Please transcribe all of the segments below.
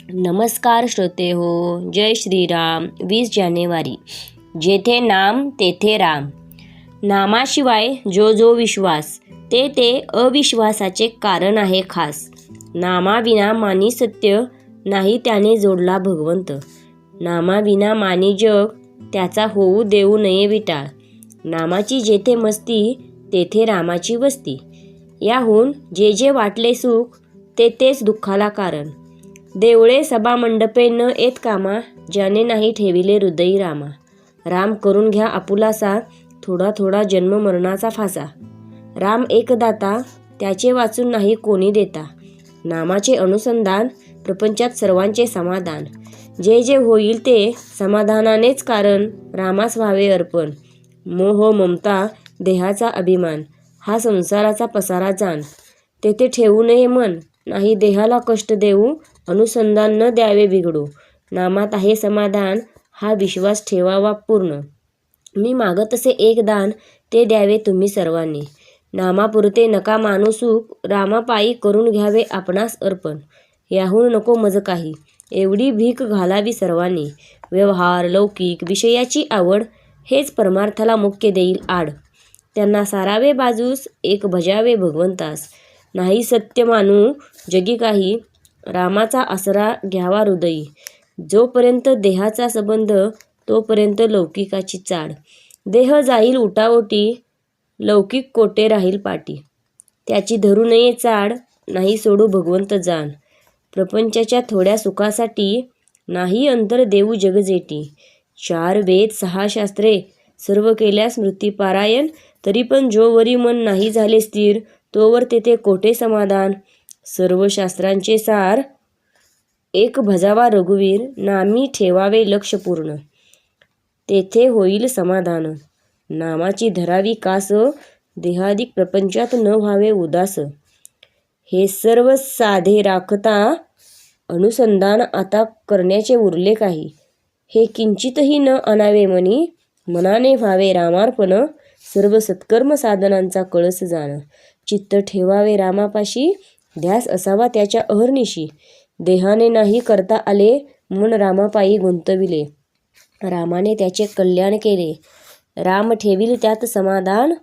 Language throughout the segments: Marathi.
नमस्कार श्रोते हो. जय श्रीराम. 20 जानेवारी. जेथे नाम तेथे राम. नामाशिवाय जो विश्वास ते अविश्वासाचे कारण आहे खास. नामाविना मानी सत्य नाही त्याने जोडला भगवंत. नामाविना मानी जग त्याचा होऊ देऊ नये विटाळ. नामाची जेथे मस्ती तेथे रामाची वस्ती. याहून जे वाटले सुख तेच दुःखाला कारण. देवळे सभा मंडपे न येत कामा ज्याने नाही ठेविले हृदयी रामा. राम करून घ्या आपुलासा थोडा थोडा जन्म मरणाचा फासा. राम एक दाता त्याचे वाचून नाही कोणी देता. नामाचे अनुसंधान प्रपंचात सर्वांचे समाधान. जे होईल ते समाधानानेच कारण रामास व्हावे अर्पण. मोह ममता देहाचा अभिमान हा संसाराचा पसारा जाण. तेथे ठेवू नये मन नाही देहाला कष्ट देऊ. अनुसंधान न द्यावे बिघडू. नामात आहे समाधान हा विश्वास ठेवावा पूर्ण. मी मागत असे एक दान ते द्यावे तुम्ही सर्वांनी. नामापुरते नका मानू सुख रामापायी करून घ्यावे आपणास अर्पण. याहून नको मज काही एवढी भीक घालावी सर्वांनी. व्यवहार लौकिक विषयाची आवड हेच परमार्थाला मुख्य देईल आड. त्यांना सारावे बाजूस एक भजावे भगवंतास. नाही सत्य मानू जगी काही रामाचा आसरा घ्यावा हृदयी. जोपर्यंत देहाचा संबंध तोपर्यंत लौकिकाची चाड. देह जाईल उटाओटी लौकिक कोटे राहील पाटी. त्याची धरू नये चाड नाही सोडू भगवंत जाण. प्रपंचाच्या थोड्या सुखासाठी नाही अंतर देऊ जगजेटी. 4 वेद 6 शास्त्रे सर्व केल्या स्मृतिपारायण. तरी पण जोवरी मन नाही झाले स्थिर तोवर तेथे कोठे समाधान. सर्व शास्त्रांचे सार एक भजावा रघुवीर. नामी ठेवावे लक्ष पूर्ण तेथे होईल समाधान. नामाची धरावी कास देहादिक प्रपंचात न व्हावे उदास. हे सर्व साधे राखता अनुसंधान आता करण्याचे उरले काही. हे किंचितही न आणावे मनी मनाने व्हावे रामार्पण. सर्व सत्कर्म साधनांचा कळस जाण. चित्त ठेवावे रामापाशी ध्यास असावा त्याच्या अहर्निशी. देहाने नाही करता आले मन रामापायी गुंतविले. रामाने त्याचे कल्याण केले राम ठेवील त्यात समाधान.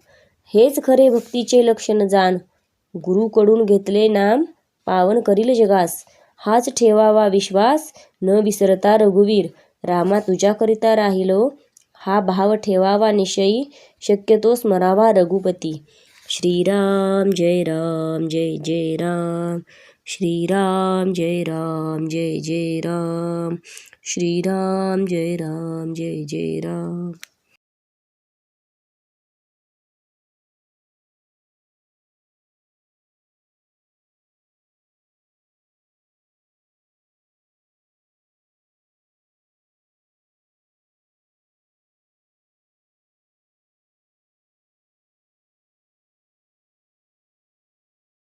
हेच खरे भक्तीचे लक्षण जाण. गुरुकडून घेतले नाम पावन करील जगास. हाच ठेवावा विश्वास न विसरता रघुवीर. रामा तुझ्याकरिता राहिलो हा भाव ठेवावा निश्चयी. शक्यतो स्मरावा रघुपती. श्रीराम जय राम जय जय राम. श्रीराम जय राम जय जय राम. श्रीराम जय राम जय जय राम.